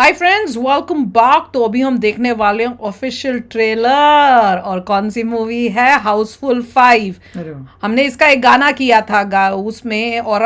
Hi friends, welcome back. तो अभी हम देखने वाले हैं ऑफिशियल ट्रेलर। और कौन सी मूवी है? हाउसफुल 5। हमने इसका एक गाना किया था उसमें। और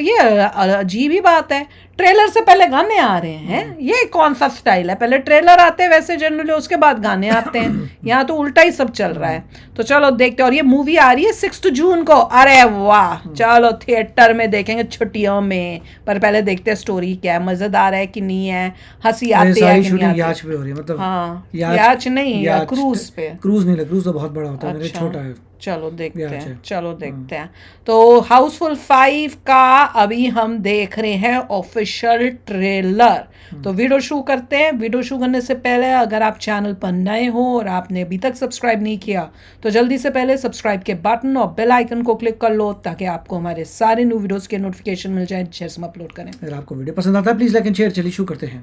ये अजीब ही बात है, ट्रेलर से पहले गाने आ रहे हैं। ये कौन सा स्टाइल है? पहले ट्रेलर आते हैं वैसे जनरली, उसके बाद गाने आते हैं। यहाँ तो उल्टा ही सब चल रहा है। तो चलो देखते हैं। और ये मूवी आ रही है 6 जून को। अरे वाह, चलो थिएटर में देखेंगे छुट्टियों में। पर पहले देखते हैं स्टोरी क्या है, मजेदार है कि नहीं है, हंसी आती है कि नहीं आती। याच पे हो रही है, मतलब हाँ, याच नहीं, या क्रूज पे। क्रूज नहीं, क्रूज तो बहुत बड़ा होता है, मेरे छोटा है। चलो देखते हैं। तो हाउसफुल 5 का अभी हम देख रहे हैं ऑफिशियल ट्रेलर। तो वीडियो शुरू करते हैं। वीडियो शुरू करने से पहले अगर आप चैनल पर नए हो और आपने अभी तक सब्सक्राइब नहीं किया तो जल्दी से पहले सब्सक्राइब के बटन और बेल आइकन को क्लिक कर लो, ताकि आपको हमारे सारे न्यू वीडियोस के नोटिफिकेशन मिल जाए जैसे हम अपलोड करें। अगर आपको वीडियो पसंद आता है प्लीज लाइक एंड शेयर। चलिए शुरू करते हैं।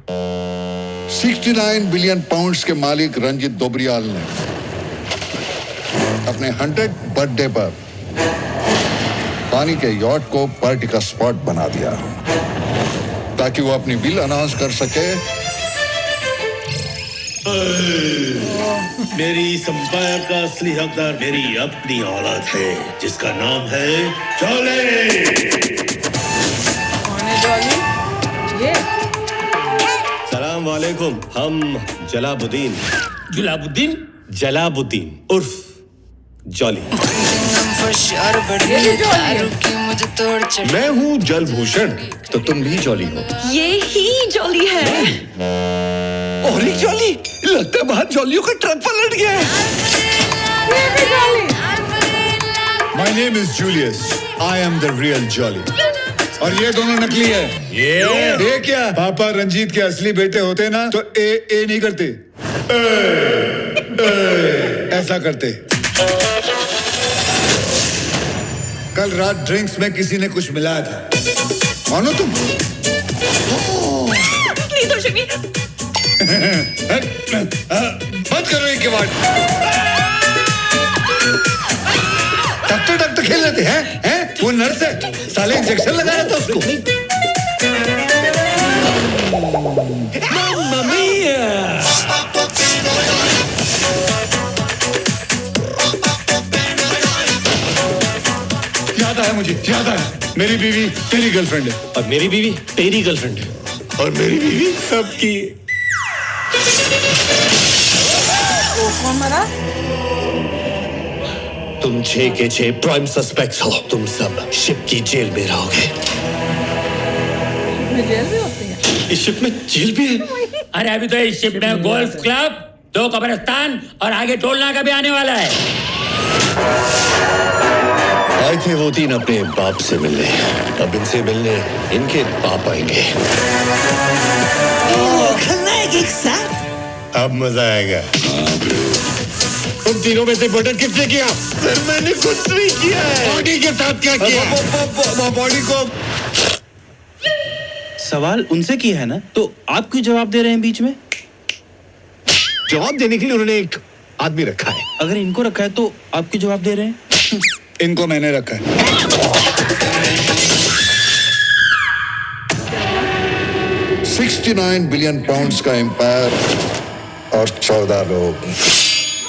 69 बिलियन पाउंड्स के मालिक रंजीत दोबरियाल ने अपने 100 बर्थडे पर पानी के यॉट को पार्टी का स्पॉट बना दिया, ताकि वो अपनी बिल अनाउंस कर सके। मेरी संपायर का असली हकदार मेरी अपनी औलाद है, जिसका नाम है जॉली। ये सलाम वालेकुम। हम जलाबुद्दीन उर्फ जॉली। मैं हूँ जलभूषण, तो तुम भी जॉली हो। ये ही जॉली है। और एक जॉली, लगता है बाहर जॉलियों का ट्रक पलट गया है। My name is Julius. I am the real Jolly. और ये दोनों नकली है। ये क्या पापा रंजीत के असली बेटे होते ना तो ए नहीं करते, ऐसा करते। कल रात ड्रिंक्स में किसी ने कुछ मिलाया था, मानो तुम। प्लीज रोशनी। मत करो ये किवाड़। डॉक्टर खेल रहे थे हैं? वो नर्स है, साले इंजेक्शन लगा रहा था उसको। मम्मा मिया। मुझे याद आया, मेरी बीवी तेरी गर्लफ्रेंड है, और मेरी बीवी तेरी गर्लफ्रेंड है, और मेरी बीवी सबकी। कौन मरा? तुम 6 के 6 प्राइम सस्पेक्ट्स हो। तुम सब शिप की जेल में रहोगे। जेल भी होती है? इस शिप में जेल भी है? अरे अभी तो इस शिप में गोल्फ क्लब, 2 कब्रिस्तान और आगे टोल नाका भी आने वाला है। आए थे वो 3 अपने बाप से मिलने, अब इनसे मिलने इनके बाप आएंगे। अब मजा आएगा। तुम तीनों में से बटन किसने किया? सर मैंने कुछ नहीं किया है। बॉडी के साथ क्या किया? बॉडी को सवाल उनसे किया है ना, तो आप क्यों जवाब दे रहे हैं बीच में? जवाब देने के लिए उन्होंने एक आदमी रखा है। अगर इनको रखा है तो आप क्यों जवाब दे रहे हैं? इनको मैंने रखा है। 69 बिलियन पाउंड्स का एम्पायर और 14 लोग।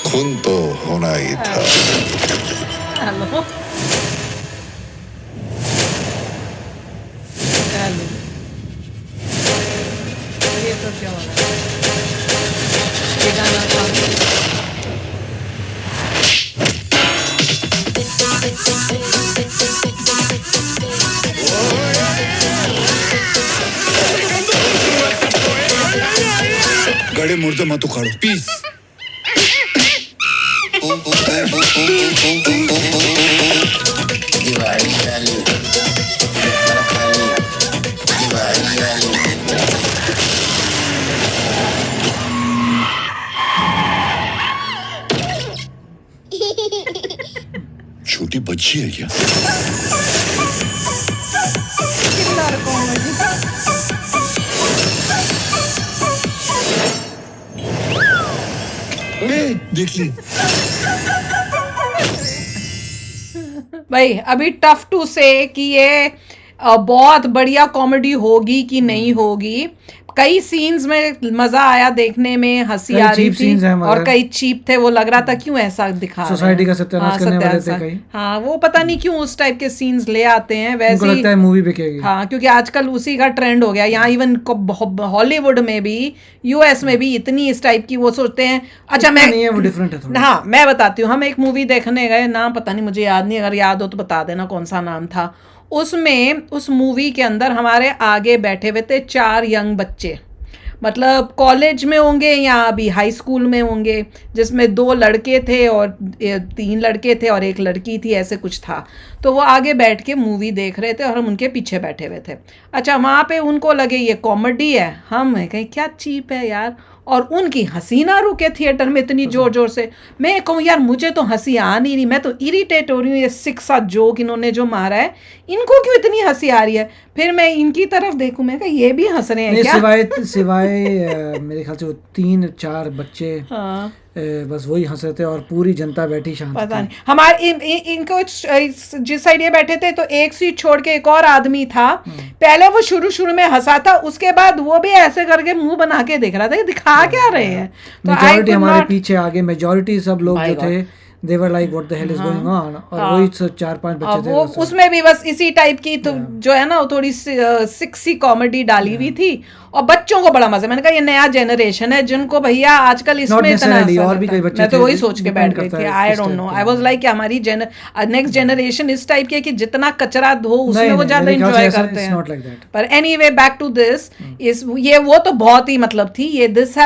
खून तो होना ही था। हेलो ये तो क्या हो रहा है? ये गाना था। गड़े मुर्दे मत उखाड़ो, पीस। छोटी बच्ची है क्या? देख ली। भाई अभी टफ टू से कि ये बहुत बढ़िया कॉमेडी होगी कि नहीं होगी। कई सीन्स में मजा आया देखने में, हंसी आ रही थी, और कई चीप थे। वो लग रहा था क्यों ऐसा दिखा सोसाइटी का सत्यानाश करने वाले थे कई। हाँ, वो पता नहीं क्यों उस टाइप के सीन्स ले आते हैं। वैसे लगता है मूवी बिकेगी। हाँ, क्योंकि आजकल उसी का ट्रेंड हो गया। यहाँ इवन हॉलीवुड में भी, यूएस में भी इतनी इस टाइप की वो सोचते हैं। अच्छा, मैं नहीं है, वो डिफरेंट है थोड़ा। हाँ, मैं बताती हूँ। हम एक मूवी देखने गए, नाम पता नहीं, मुझे याद नहीं, अगर याद हो तो बता देना कौन सा नाम था। उसमें उस मूवी के अंदर हमारे आगे बैठे हुए थे 4 यंग बच्चे, मतलब कॉलेज में होंगे या अभी हाई स्कूल में होंगे, जिसमें 2 लड़के थे और 3 लड़के थे और 1 लड़की थी, ऐसे कुछ था। तो वो आगे बैठ के मूवी देख रहे थे और हम उनके पीछे बैठे हुए थे। अच्छा, वहाँ पे उनको लगे ये कॉमेडी है, हम कहीं क्या चीप है यार, और उनकी हंसी ना रुके थिएटर में इतनी जोर जोर से। मैं कहूँ यार मुझे तो हंसी आ नहीं रही, मैं तो इरिटेट हो रही हूँ, ये 6 जोक इन्होंने जो मारा है, इनको क्यों इतनी हंसी आ रही है। फिर मैं इनकी तरफ देखूं, मैं कहा ये भी हंस रहे हैं क्या? सिवाय मेरे ख्याल से वो 3-4 बच्चे, हाँ, बस वही हंस रहे थे और पूरी जनता बैठी शांत। पता नहीं हमारे इनको जिस साइड ये बैठे थे तो एक सीट छोड़ के एक और आदमी था। पहले वो शुरू में हंसा था, उसके बाद वो भी ऐसे करके मुंह बना के देख रहा था कि दिखा क्या रहे हैं। तो मेजॉरिटी हमारे पीछे आगे, मेजॉरिटी सब लोग जो थे they were like what the hell is going on, और वही 4-5 बच्चे थे। वो उसमें भी बस इसी टाइप की तो जो है ना, वो थोड़ी सिक्सी कॉमेडी डाली हुई थी और बच्चों को बड़ा मजा। मैंने कहा ये नया जनरेशन है जिनको भैया आजकल इसमें इतना और भी कई बच्चे, मैं तो वही सोच के बैठ गई थी। I don't know, I was like हमारी नेक्स्ट जनरेशन इस टाइप की है कि जितना कचरा धो उसमें वो ज्यादा एंजॉय करते हैं। पर एनीवे, बैक टू दिस, ये वो तो बहुत ही मतलब थी ये, दिस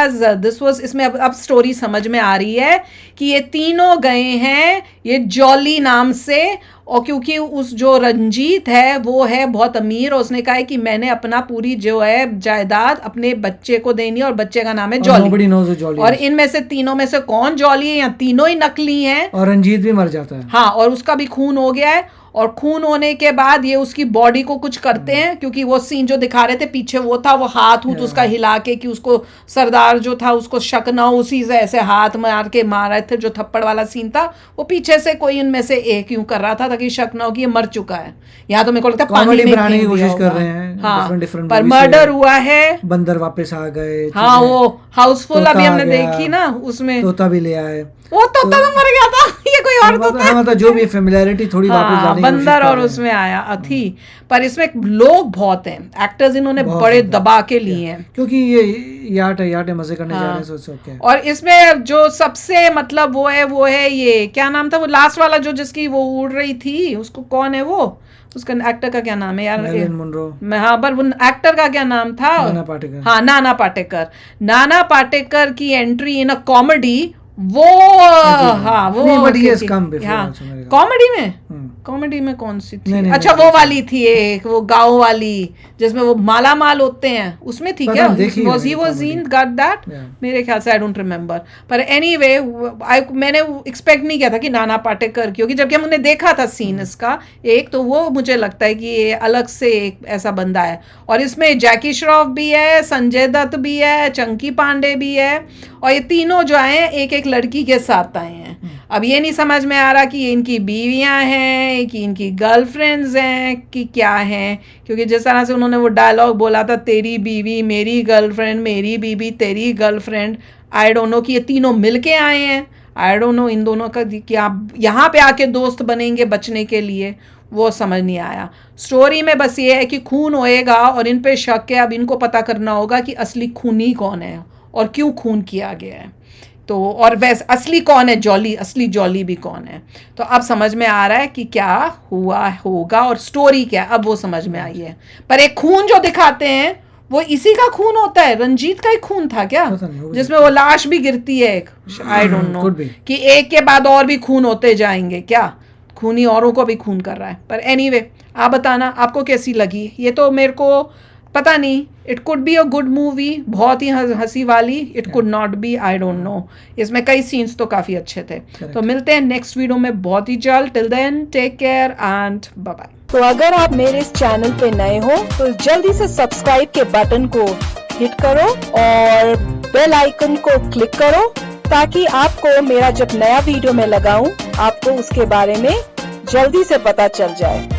वाज, इसमें अब स्टोरी समझ में आ रही है कि ये तीनों गए हैं ये जॉली नाम से, और क्योंकि उस जो रंजीत है वो है बहुत अमीर, और उसने कहा है कि मैंने अपना पूरी जो है जायदाद अपने बच्चे को देनी है, और बच्चे का नाम है जॉली। और इनमें से तीनों में से कौन जॉली है या तीनों ही नकली हैं, और रंजीत भी मर जाता है। हाँ, और उसका भी खून हो गया है, और खून होने के बाद ये उसकी बॉडी को कुछ करते हैं, क्योंकि वो सीन जो दिखा रहे थे पीछे वो था, वो हाथ उसका हिला के कि उसको सरदार जो था उसको शक ना हो, उसी से ऐसे हाथ मार के मार रहे थे। जो थप्पड़ वाला सीन था वो पीछे से कोई इनमें से एक यूं कर रहा था ताकि शक ना हो कि ये मर चुका है। यहाँ तो मेरे को लगता है पानी में बनाने की कोशिश कर रहे हैं। हाँ, पर मर्डर हुआ है, बंदर वापस आ गए। हाँ, वो हाउसफुल अभी हमने देखी ना, उसमें तोता भी ले आए, वो तोता तो मर गया था, ये कोई और तोता, मतलब जो भी फेमिलियरिटी थोड़ी वापस लाने की बंदर और उसमें आया थी। पर इसमें लोग बहुत हैं, एक्टर्स इन्होंने बड़े दबा के लिए हैं, क्योंकि ये याट है मजे करने जा रहे हैं, सो क्या। और इसमें जो सबसे मतलब वो है ये क्या नाम था वो लास्ट वाला जो जिसकी वो उड़ रही थी, उसको कौन है वो, उसका एक्टर का क्या नाम है यार? Marilyn Monroe. हाँ, पर वो एक्टर का क्या नाम था? नाना पाटेकर। हाँ, नाना पाटेकर की एंट्री इन अ कॉमेडी, वो हाँ वो कॉमेडी में कौन सी थी? अच्छा, वो वाली थी एक, वो गाँव वाली जिसमें वो माला माल होते हैं, उसमें थी क्या? was he got that? मेरे ख्याल से, आई डोंट रिमेम्बर। पर एनीवे, मैंने एक्सपेक्ट नहीं किया था कि नाना पाटेकर, क्योंकि जबकि हमने देखा था सीन इसका एक, तो वो मुझे लगता है कि ये अलग से एक ऐसा बंदा है। और इसमें जैकी श्रॉफ भी है, संजय दत्त भी है, चंकी पांडे भी है, और ये तीनों जो आए हैं एक एक लड़की के साथ आए हैं। अब ये नहीं समझ में आ रहा कि ये इनकी बीवियां हैं कि इनकी गर्लफ्रेंड्स हैं कि क्या हैं, क्योंकि जिस तरह से उन्होंने वो डायलॉग बोला था, तेरी बीवी मेरी गर्लफ्रेंड, मेरी बीवी तेरी गर्लफ्रेंड, आई डोंट नो कि ये तीनों मिलके आए हैं। आई डोंट नो इन दोनों का कि आप यहाँ पे आके दोस्त बनेंगे बचने के लिए, वो समझ नहीं आया। स्टोरी में बस ये है कि खून होएगा और इन पे शक है। अब इनको पता करना होगा कि असली खूनी कौन है और क्यों खून किया गया है, तो और वैसे असली कौन है, असली जॉली भी कौन है। तो अब समझ में आ रहा है कि क्या हुआ होगा और स्टोरी क्या, अब वो समझ में आई है। पर एक खून जो दिखाते हैं वो इसी का खून होता है, रंजीत का ही खून था क्या, जिसमें वो लाश भी गिरती है एक, आई डोंट नो कि एक के बाद और भी खून होते जाएंगे क्या, खूनी औरों को भी खून कर रहा है। पर एनीवे, आप बताना आपको कैसी लगी। ये तो मेरे को पता नहीं, it could be a good movie, बहुत ही हंसी वाली, it could not be, I don't know. इसमें कई सीन्स तो काफ़ी अच्छे थे। तो मिलते हैं नेक्स्ट वीडियो में बहुत ही जल्द। Till then take care and bye bye. तो अगर आप मेरे इस चैनल पे नए हो तो जल्दी से सब्सक्राइब के बटन को हिट करो और बेल आइकन को क्लिक करो, ताकि आपको मेरा जब नया वीडियो मैं लगाऊं आपको उसके बारे में जल्दी से पता चल जाए।